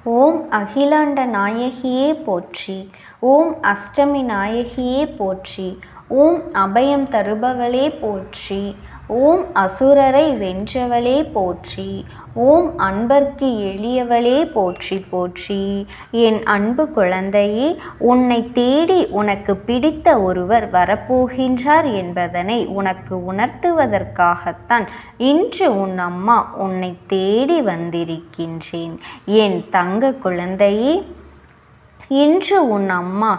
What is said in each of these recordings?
ஓம் அகிலாண்ட நாயகியே போற்றி. ஓம் அஷ்டமி நாயகியே போற்றி. ஓம் அபயம் தருபவளே போற்றி. ஓம் அசுரரை வென்றவளே போற்றி. ஓம் அன்பர்க்கு எளியவளே போற்றி போற்றி. என் அன்பு குழந்தையே, உன்னை தேடி உனக்கு பிடித்த ஒருவர் வரப்போகின்றார் என்பதனை உனக்கு உணர்த்துவதற்காகத்தான் இன்று உன் அம்மா உன்னை தேடி வந்திருக்கின்றேன். என் தங்க குழந்தையே, இன்று உன் அம்மா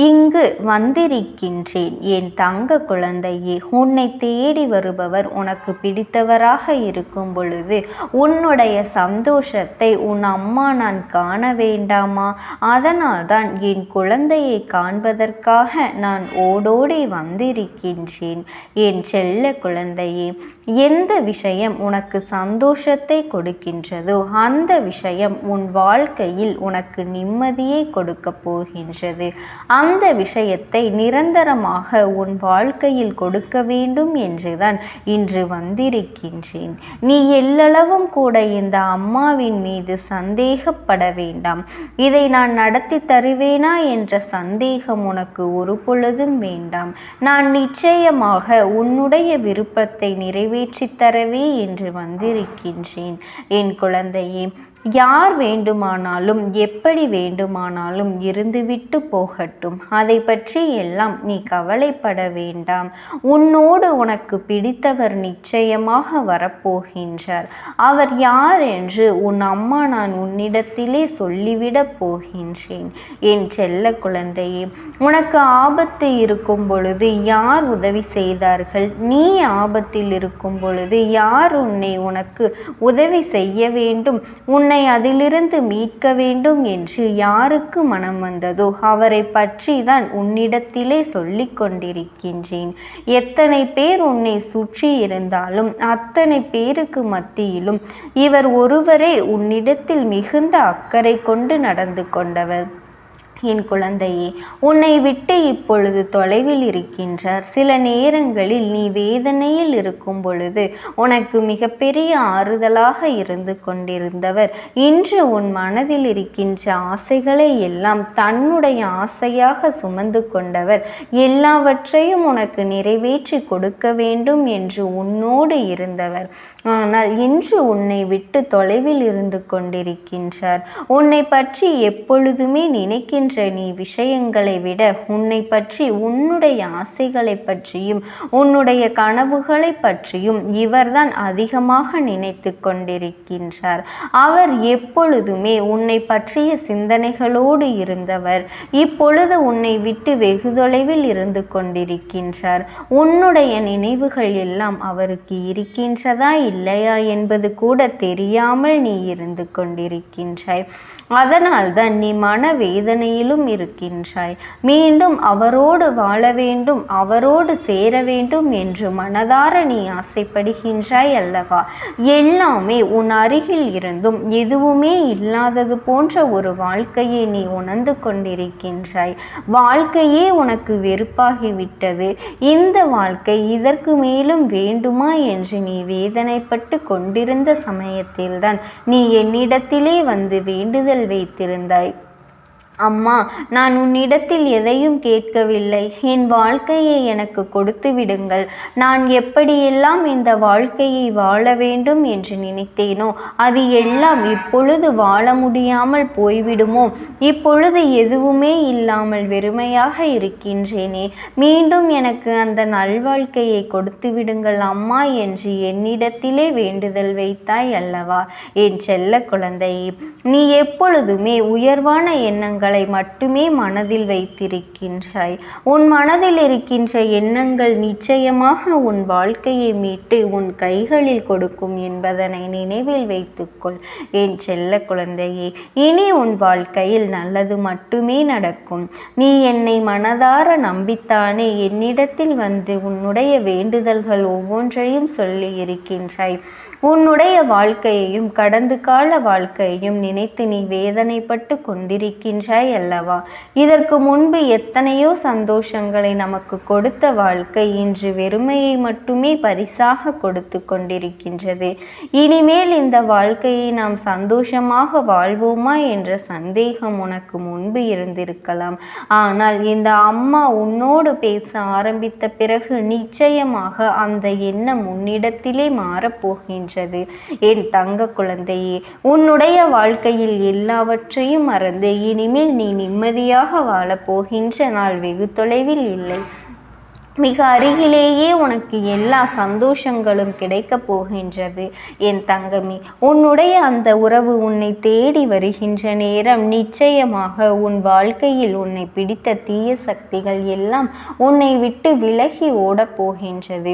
இங்கு வந்திருக்கின்றேன். என் தங்க குழந்தையே, உன்னை தேடி வருபவர் உனக்கு பிடித்தவராக இருக்கும் பொழுது உன்னுடைய சந்தோஷத்தை உன் அம்மா நான் காண வேண்டாமா? அதனால்தான் என் குழந்தையை காண்பதற்காக நான் ஓடோடி வந்திருக்கின்றேன். என் செல்ல குழந்தையே, எந்த விஷயம் உனக்கு சந்தோஷத்தை கொடுக்கின்றதோ அந்த விஷயம் உன் வாழ்க்கையில் உனக்கு நிம்மதியை கொடுக்க போகின்றது. அந்த விஷயத்தை நிரந்தரமாக உன் வாழ்க்கையில் கொடுக்க வேண்டும் என்றுதான் இன்று வந்திருக்கின்றேன். நீ எல்லளவும் கூட இந்த அம்மாவின் மீது சந்தேகப்பட வேண்டாம். இதை நான் நடத்தி தருவேனா என்ற சந்தேகம் உனக்கு ஒரு பொழுதும் வேண்டாம். நான் நிச்சயமாக உன்னுடைய விருப்பத்தை நிறைவேற்றித் தரவே என்று வந்திருக்கின்றேன். என் குழந்தையே, யார் வேண்டுமானாலும் எப்படி வேண்டுமானாலும் இருந்துவிட்டு போகட்டும். அதை பற்றி எல்லாம் நீ கவலைப்பட வேண்டாம். உன்னோடு உனக்கு பிடித்தவர் நிச்சயமாக வரப்போகின்றார். அவர் யார் என்று உன் அம்மா நான் உன்னிடத்திலே சொல்லிவிடப் போகின்றேன். என் செல்ல குழந்தையே, உனக்கு ஆபத்து இருக்கும் பொழுது யார் உதவி செய்தார்கள்? நீ ஆபத்தில் இருக்கும் பொழுது யார் உனக்கு உதவி செய்ய வேண்டும், உன்னை அதிலிருந்து மீட்க வேண்டும் என்று யாருக்கு மனம் வந்ததோ அவரை பற்றி தான் உன்னிடத்திலே சொல்லிக் கொண்டிருக்கின்றேன். எத்தனை பேர் உன்னை சுற்றி இருந்தாலும் அத்தனை பேருக்கு மத்தியிலும் இவர் ஒருவரே உன்னிடத்தில் மிகுந்த அக்கறை கொண்டு நடந்து கொண்டவர். என் குழந்தையே, உன்னை விட்டு இப்பொழுது தொலைவில் இருக்கின்றார். சில நேரங்களில் நீ வேதனையில் இருக்கும் பொழுது உனக்கு மிகப்பெரிய ஆறுதலாக இருந்து கொண்டிருந்தவர் இன்று உன் மனதில் இருக்கின்ற ஆசைகளை எல்லாம் தன்னுடைய ஆசையாக சுமந்து கொண்டவர் எல்லாவற்றையும் உனக்கு நிறைவேற்றி கொடுக்க வேண்டும் என்று உன்னோடு இருந்தவர் ஆனால் இன்று உன்னை விட்டு தொலைவில் இருந்து கொண்டிருக்கின்றார். உன்னை பற்றி எப்பொழுதுமே நினைக்கின்ற நீ விஷயங்களை விட உன்னை பற்றி உன்னுடைய ஆசைகளை பற்றியும் உன்னுடைய கனவுகளை பற்றியும் இவர்தான் அதிகமாக நினைத்து கொண்டிருக்கின்றார். அவர் எப்பொழுதுமே உன்னை பற்றிய சிந்தனைகளோடு இருந்தவர் இப்பொழுது உன்னை விட்டு வெகு தொலைவில் இருந்து கொண்டிருக்கின்றார். உன்னுடைய நினைவுகள் எல்லாம் அவருக்கு இருக்கின்றதா இல்லையா என்பது கூட தெரியாமல் நீ இருந்து கொண்டிருக்கின்றாய். அதனால்தான் நீ மனவேதனையிலும் இருக்கின்றாய். மீண்டும் அவரோடு வாழ வேண்டும், அவரோடு சேர வேண்டும் என்று மனதார நீ ஆசைப்படுகின்றாய் அல்லவா? எல்லாமே உன் அருகில் இருந்தும் எதுவுமே இல்லாதது போன்ற ஒரு வாழ்க்கையை நீ உணர்ந்து கொண்டிருக்கின்றாய். வாழ்க்கையே உனக்கு வெறுப்பாகிவிட்டது. இந்த வாழ்க்கை இதற்கு மேலும் வேண்டுமா என்று நீ வேதனைப்பட்டு கொண்டிருந்த சமயத்தில்தான் நீ என்னிடத்திலே வந்து வேண்டுதல் வைத்திருந்தாய். அம்மா, நான் உன்னிடத்தில் எதையும் கேட்கவில்லை. என் வாழ்க்கையை எனக்கு கொடுத்து விடுங்கள். நான் எப்படியெல்லாம் இந்த வாழ்க்கையை வாழ வேண்டும் என்று நினைத்தேனோ அது எல்லாம் இப்பொழுது வாழ முடியாமல் போய்விடுமோ? இப்பொழுது எதுவுமே இல்லாமல் வெறுமையாக இருக்கின்றேனே. மீண்டும் எனக்கு அந்த நல்வாழ்க்கையை கொடுத்து விடுங்கள் அம்மா என்று என்னிடத்திலே வேண்டுதல் வைத்தாய் அல்லவா? என் செல்ல குழந்தையே, நீ எப்பொழுதுமே உயர்வான எண்ணங்கள் மட்டுமே மனதில் வைத்திருக்கின்றாய். உன் மனதில் இருக்கின்ற எண்ணங்கள் நிச்சயமாக உன் வாழ்க்கையை மீட்டு உன் கைகளில் கொடுக்கும் என்பதனை நினைவில் வைத்துக்கொள். என் செல்ல குழந்தையே, இனி உன் வாழ்க்கையில் நல்லது மட்டுமே நடக்கும். நீ என்னை மனதார நம்பித்தானே என்னிடத்தில் வந்து உன்னுடைய வேண்டுதல்கள் ஒவ்வொன்றையும் சொல்லி இருக்கின்றாய். உன்னுடைய வாழ்க்கையையும் கடந்த கால வாழ்க்கையையும் நினைத்து நீ வேதனைப்பட்டு கொண்டிருக்கின்றாய் அல்லவா? இதற்கு முன்பு எத்தனையோ சந்தோஷங்களை நமக்கு கொடுத்த வாழ்க்கை இன்று வெறுமையை மட்டுமே பரிசாக கொடுத்து கொண்டிருக்கின்றது. இனிமேல் இந்த வாழ்க்கையை நாம் சந்தோஷமாக வாழ்வோமா என்ற சந்தேகம் உனக்கு முன்பு இருந்திருக்கலாம். ஆனால் இந்த அம்மா உன்னோடு பேச ஆரம்பித்த பிறகு நிச்சயமாக அந்த எண்ணம் உன்னிடத்திலே மாறப்போகின்றது. என் தங்க குழந்தையே, உன்னுடைய வாழ்க்கையில் எல்லாவற்றையும் மறந்து இனிமேல் நீ நிம்மதியாக வாழப்போகின்ற நாள் வெகு தொலைவில் இல்லை. மிக அருகிலேயே உனக்கு எல்லா சந்தோஷங்களும் கிடைக்கப் போகின்றது. என் தங்கமே, உன்னுடைய அந்த உறவு உன்னை தேடி வருகின்ற நேரம் நிச்சயமாக உன் வாழ்க்கையில் உன்னை பிடித்த தீய சக்திகள் எல்லாம் உன்னை விட்டு விலகி ஓடப் போகின்றது.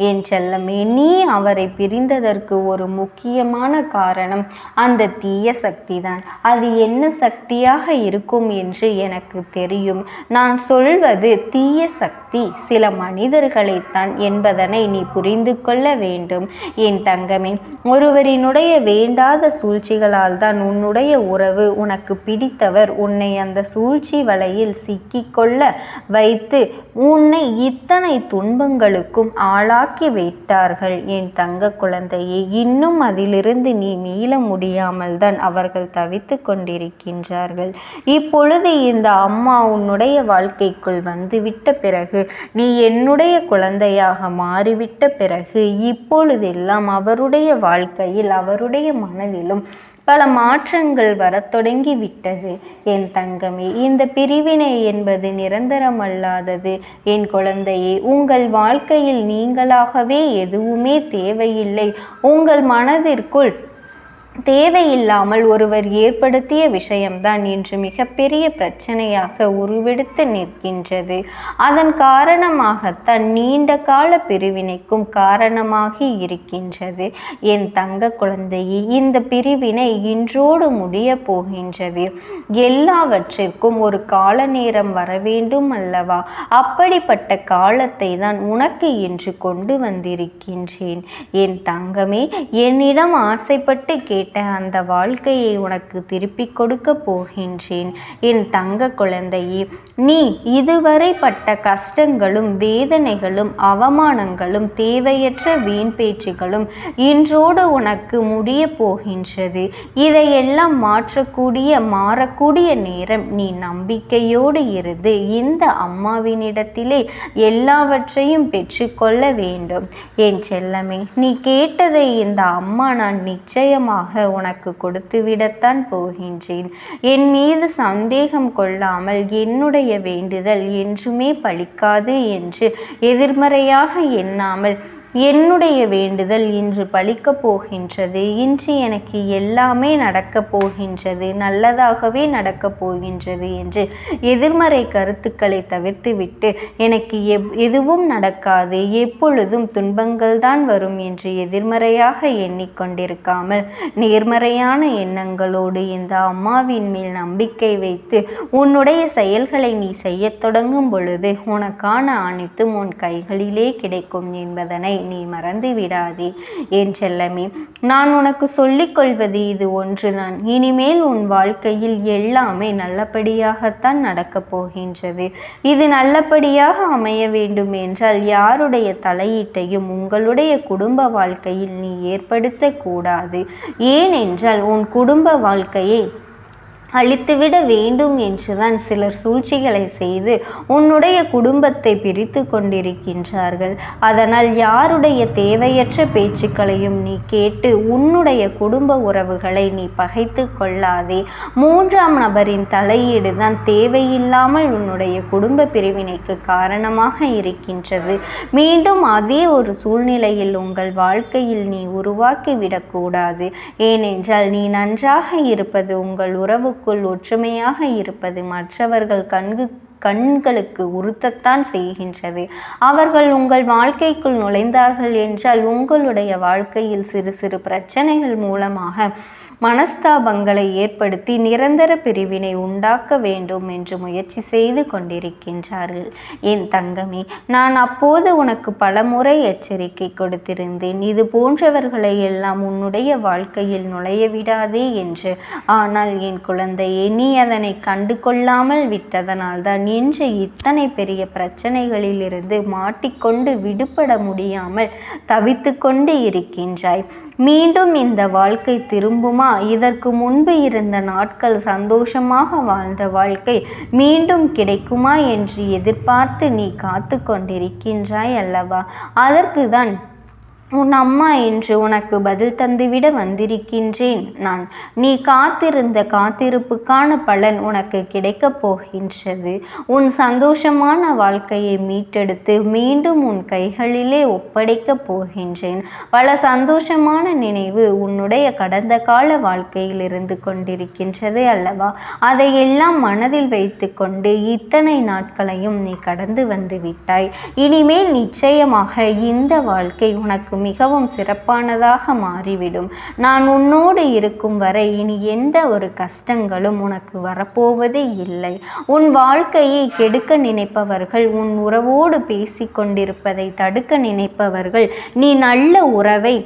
என் செல்லமே, நீ அவரை பிரிந்ததற்கு ஒரு முக்கியமான காரணம் அந்த தீய சக்தி தான். அது என்ன சக்தியாக இருக்கும் என்று எனக்கு தெரியும். நான் சொல்வது தீய சக்தி சில மனிதர்களைத்தான் என்பதனை நீ புரிந்து கொள்ள வேண்டும். என் தங்கமே, ஒருவரினுடைய வேண்டாத சூழ்ச்சிகளால் தான் உன்னுடைய உறவு உனக்கு பிடித்தவர் உன்னை அந்த சூழ்ச்சி வலையில் சிக்கிக்கொள்ள வைத்து உன்னை இத்தனை துன்பங்களுக்கும் ஆளாக்கி வைத்தார்கள். என் தங்க குழந்தையே, இன்னும் அதிலிருந்து நீ மீள முடியாமல் தான் அவர்கள் தவித்து கொண்டிருக்கின்றார்கள். இப்பொழுது இந்த அம்மா உன்னுடைய வாழ்க்கைக்குள் வந்துவிட்ட பிறகு, நீ என்னுடைய குழந்தையாக மாறிவிட்ட பிறகு, இப்பொழுதெல்லாம் அவருடைய வாழ்க்கையில் அவருடைய மனதிலும் பல மாற்றங்கள் வரத் தொடங்கி விட்டது. என் தங்கமே, இந்த பிரிவினை என்பது நிரந்தரமல்லாதது. என் குழந்தையே, உங்கள் வாழ்க்கையில் நீங்களாகவே எதுவுமே தேவையில்லை. உங்கள் மனதிற்குள் தேவையில்லாமல் ஒருவர் ஏற்படுத்திய விஷயம்தான் இன்று மிகப்பெரிய பிரச்சனையாக உருவெடுத்து நிற்கின்றது. அதன் காரணமாகத்தான் நீண்ட கால பிரிவினைக்கும் காரணமாகி இருக்கின்றது. என் தங்க குழந்தையே, இந்த பிரிவினை இன்றோடு முடிய போகின்றது. எல்லாவற்றிற்கும் ஒரு கால நேரம் வர வேண்டும் அல்லவா? அப்படிப்பட்ட காலத்தை தான் உனக்கு இன்று கொண்டு வந்திருக்கின்றேன். என் தங்கமே, என்னிடம் ஆசைப்பட்டு அந்த வாழ்க்கையை உனக்கு திருப்பி கொடுக்க போகின்றேன். என் தங்க குழந்தையே, நீ இதுவரை பட்ட கஷ்டங்களும் வேதனைகளும் அவமானங்களும் தேவையற்ற வீண் பேச்சுகளும் இன்றோடு உனக்கு முடிய போகின்றது. இதையெல்லாம் மாறக்கூடிய நேரம் நீ நம்பிக்கையோடு இருந்து இந்த அம்மாவினிடத்திலே எல்லாவற்றையும் பெற்றுக்கொள்ள வேண்டும். என் செல்லமே, நீ கேட்டதை இந்த அம்மா நான் நிச்சயமாக உனக்கு கொடுத்துவிடத்தான் போகின்றேன். என் மீது சந்தேகம் கொள்ளாமல் என்னுடைய வேண்டுதல் என்றுமே பலிக்காது என்று எதிர்மறையாக எண்ணாமல் என்னுடைய வேண்டுதல் இன்று பலிக்கப் போகின்றது. இன்று எனக்கு எல்லாமே நடக்கப் போகின்றது, நல்லதாகவே நடக்கப் போகின்றது என்று எதிர்மறை கருத்துக்களை தவிர்த்துவிட்டு எனக்கு எதுவும் நடக்காது, எப்பொழுதும் துன்பங்கள் தான் வரும் என்று எதிர்மறையாக எண்ணிக்கொண்டிருக்காமல் நேர்மறையான எண்ணங்களோடு இந்த அம்மாவின் மேல் நம்பிக்கை வைத்து உன்னுடைய செயல்களை நீ செய்ய தொடங்கும் பொழுது உனக்கான அனைத்தும் உன் கைகளிலே கிடைக்கும் என்பதனை நீ மறந்து விடாதே. என் செல்லமே, நான் உனக்கு சொல்லிக் கொள்வது இது ஒன்றுதான். இனிமேல் உன் வாழ்க்கையில் எல்லாமே நல்லபடியாகத்தான் நடக்கப் போகின்றது. இது நல்லபடியாக அமைய வேண்டும் என்றால் யாருடைய தலையீட்டையும் உங்களுடைய குடும்ப வாழ்க்கையில் நீ ஏற்படுத்தக்கூடாது. ஏனென்றால் உன் குடும்ப வாழ்க்கையை அழித்துவிட வேண்டும் என்றுதான் சிலர் சூழ்ச்சிகளை செய்து உன்னுடைய குடும்பத்தை பிரித்து கொண்டிருக்கின்றார்கள். அதனால் யாருடைய தேவையற்ற பேச்சுக்களையும் நீ கேட்டு உன்னுடைய குடும்ப உறவுகளை நீ பகைத்து கொள்ளாதே. மூன்றாம் நபரின் தலையீடு தான் தேவையில்லாமல் உன்னுடைய குடும்ப பிரிவினைக்கு காரணமாக இருக்கின்றது. மீண்டும் அதே ஒரு சூழ்நிலையில் உங்கள் வாழ்க்கையில் நீ உருவாக்கி விடக்கூடாது. ஏனென்றால் நீ நன்றாக இருப்பது, உங்கள் உறவு ஒற்றுமையாக இருப்பது மற்றவர்கள் கண்களுக்கு உறுத்தத்தான் செய்கின்றது. அவர்கள் உங்கள் வாழ்க்கைக்குள் நுழைந்தார்கள் என்றால் உங்களுடைய வாழ்க்கையில் சிறு சிறு பிரச்சனைகள் மூலமாக மனஸ்தாபங்களை ஏற்படுத்தி நிரந்தர பிரிவினை உண்டாக்க வேண்டும் என்று முயற்சி செய்து கொண்டிருக்கின்றார்கள். என் தங்கமே, நான் அப்போது உனக்கு பலமுறை எச்சரிக்கை கொடுத்திருந்தேன், இது போன்றவர்களை எல்லாம் உன்னுடைய வாழ்க்கையில் நுழைய விடாதே என்று. ஆனால் என் குழந்தையே, நீ அதனை கண்டு கொள்ளாமல் விட்டதனால் தான் இன்று இத்தனை பெரிய பிரச்சனைகளிலிருந்து மாட்டிக்கொண்டு விடுபட முடியாமல் தவித்து கொண்டு இருக்கின்றாய். மீண்டும் இந்த வாழ்க்கை திரும்புமா? இதற்கு முன்பு இருந்த நாட்கள், சந்தோஷமாக வாழ்ந்த வாழ்க்கை மீண்டும் கிடைக்குமா என்று எதிர்பார்த்து நீ காத்து கொண்டிருக்கின்றாய் அல்லவா? அதற்கு தான் உன் அம்மா என்று உனக்கு பதில் தந்துவிட வந்திருக்கின்றேன் நான். நீ காத்திருந்த காத்திருப்புக்கான பலன் உனக்கு கிடைக்கப் போகின்றது. உன் சந்தோஷமான வாழ்க்கையை மீட்டெடுத்து மீண்டும் உன் கைகளிலே ஒப்படைக்கப் போகின்றேன். பல சந்தோஷமான நினைவு உன்னுடைய கடந்த கால வாழ்க்கையில் இருந்து கொண்டிருக்கின்றது அல்லவா? அதையெல்லாம் மனதில் வைத்து கொண்டு இத்தனை நாட்களையும் நீ கடந்து வந்து விட்டாய். இனிமேல் நிச்சயமாக இந்த வாழ்க்கை உனக்கு மிகவும் சிறப்பானதாக மாறிவிடும். நான் உன்னோடு இருக்கும் வரை இனி எந்த ஒரு கஷ்டங்களும் உனக்கு வரப்போவதே இல்லை. உன் வாழ்க்கையை கெடுக்க நினைப்பவர்கள், உன் உறவோடு பேசிக்கொண்டிருப்பதை தடுக்க நினைப்பவர்கள், நீ நல்ல உறவை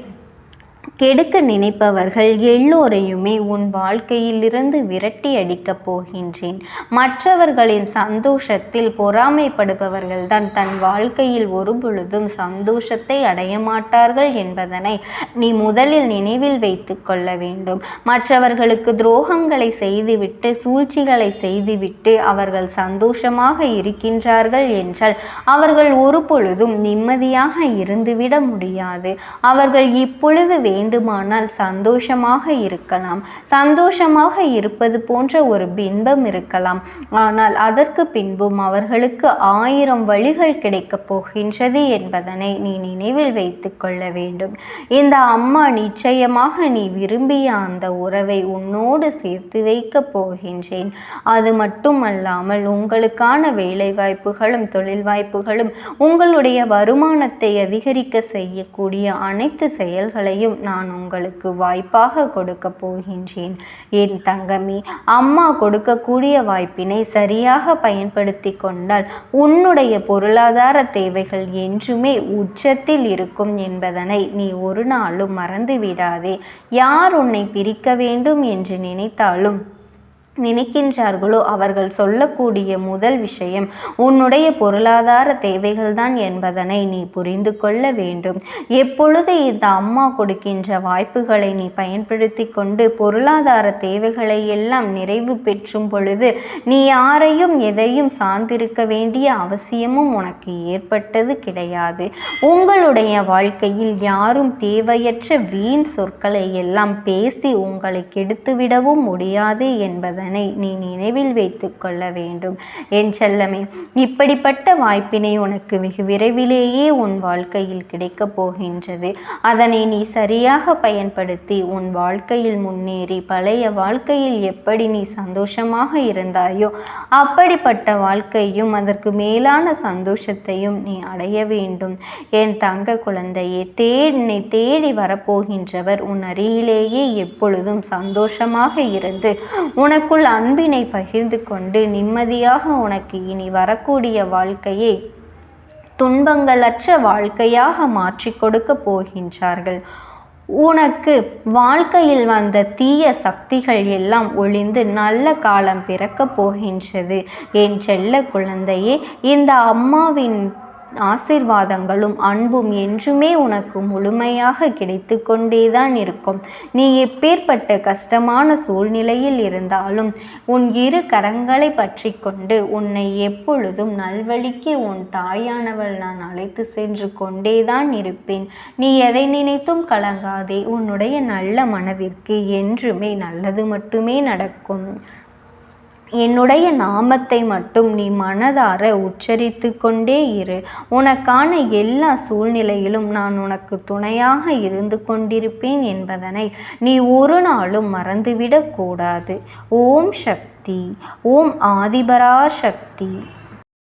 கெடுக்க நினைப்பவர்கள் எல்லோரையுமே உன் வாழ்க்கையிலிருந்து விரட்டி அடிக்கப் போகின்றேன். மற்றவர்களின் சந்தோஷத்தில் பொறாமைப்படுபவர்கள் தான் தன் வாழ்க்கையில் ஒரு பொழுதும் சந்தோஷத்தை அடைய மாட்டார்கள் என்பதனை நீ முதலில் நினைவில் வைத்து கொள்ள வேண்டும். மற்றவர்களுக்கு துரோகங்களை செய்துவிட்டு, சூழ்ச்சிகளை செய்துவிட்டு அவர்கள் சந்தோஷமாக இருக்கின்றார்கள் என்றால் அவர்கள் ஒரு பொழுதும் நிம்மதியாக இருந்துவிட முடியாது. அவர்கள் இப்பொழுது வேண்டுமானால் சந்தோஷமாக இருக்கலாம், சந்தோஷமாக இருப்பது போன்ற ஒரு பின்பம் இருக்கலாம். ஆனால் அதற்கு பின்பும் அவர்களுக்கு 1000 வழிகள் கிடைக்கப் போகின்றது என்பதனை நீ நினைவில் வைத்து கொள்ள வேண்டும். இந்த அம்மா நிச்சயமாக நீ விரும்பிய அந்த உறவை உன்னோடு சேர்த்து வைக்கப் போகின்றேன். அது மட்டுமல்லாமல் உங்களுக்கான வேலை வாய்ப்புகளும் தொழில் வாய்ப்புகளும் உங்களுடைய வருமானத்தை அதிகரிக்க செய்யக்கூடிய அனைத்து செயல்களையும் நான் உங்களுக்கு வாய்ப்பாக கொடுக்க போகின்றேன். என் தங்கமே, அம்மா கொடுக்கக்கூடிய வாய்ப்பினை சரியாக பயன்படுத்தி கொண்டால் உன்னுடைய பொருளாதார தேவைகள் என்றுமே உச்சத்தில் இருக்கும் என்பதனை நீ ஒரு நாளும் மறந்து விடாதே. யார் உன்னை பிரிக்க வேண்டும் என்று நினைக்கின்றார்களோ அவர்கள் சொல்லக்கூடிய முதல் விஷயம் உன்னுடைய பொருளாதார தேவைகள்தான் என்பதனை நீ புரிந்து கொள்ள வேண்டும். எப்பொழுது இந்த அம்மா கொடுக்கின்ற வாய்ப்புகளை நீ பயன்படுத்தி கொண்டு பொருளாதார தேவைகளை எல்லாம் நிறைவு பெற்றும் பொழுது நீ யாரையும் எதையும் சார்ந்திருக்க வேண்டிய அவசியமும் உனக்கு ஏற்பட்டது கிடையாது. உங்களுடைய வாழ்க்கையில் யாரும் தேவையற்ற வீண் சொற்களை எல்லாம் பேசி உங்களை கெடுத்துவிடவும் முடியாது என்பதனை நீ நினைவில் வைத்து கொள்ள வேண்டும். என் செல்லமே, இப்படிப்பட்ட வாய்ப்பினை உனக்கு வெகு விரைவிலேயே உன் வாழ்க்கையில் கிடைக்கப் போகின்றது. அதனை நீ சரியாக பயன்படுத்தி உன் வாழ்க்கையில் முன்னேறி பழைய வாழ்க்கையில் எப்படி நீ சந்தோஷமாக இருந்தாயோ அப்படிப்பட்ட வாழ்க்கையும் அதற்கு மேலான சந்தோஷத்தையும் நீ அடைய வேண்டும். என் தங்க குழந்தையே, என்னை தேடி வரப்போகின்றவர் உன் அருகிலேயே எப்பொழுதும் சந்தோஷமாக இருந்து உனக்குள் அன்பினை பகிர்ந்து கொண்டு நிம்மதியாக உனக்கு இனி வரக்கூடிய வாழ்க்கையை துன்பங்களற்ற வாழ்க்கையாக மாற்றி கொடுக்க போகின்றார்கள். உனக்கு வாழ்க்கையில் வந்த தீய சக்திகள் எல்லாம் ஒழிந்து நல்ல காலம் பிறக்கப் போகின்றது. என் செல்ல குழந்தையே, இந்த அம்மாவின் ஆசீர்வாதங்களும் அன்பும் என்றுமே உனக்கு முழுமையாக கிடைத்து கொண்டேதான் இருக்கும். நீ எப்பேற்பட்ட கஷ்டமான சூழ்நிலையில் இருந்தாலும் உன் இரு கரங்களை பற்றி கொண்டு உன்னை எப்பொழுதும் நல்வழிக்கு உன் தாயானவள் நான் அழைத்து சென்று கொண்டேதான் இருப்பேன். நீ எதை நினைத்தும் கலங்காதே. உன்னுடைய நல்ல மனதிற்கு என்றுமே நல்லது மட்டுமே நடக்கும். என்னுடைய நாமத்தை மட்டும் நீ மனதார உச்சரித்து கொண்டே இரு. உனக்கான எல்லா சூழ்நிலையிலும் நான் உனக்கு துணையாக இருந்து கொண்டிருப்பேன் என்பதனை நீ ஒரு நாளும் மறந்துவிடக்கூடாது. ஓம் சக்தி, ஓம் ஆதிபரா சக்தி.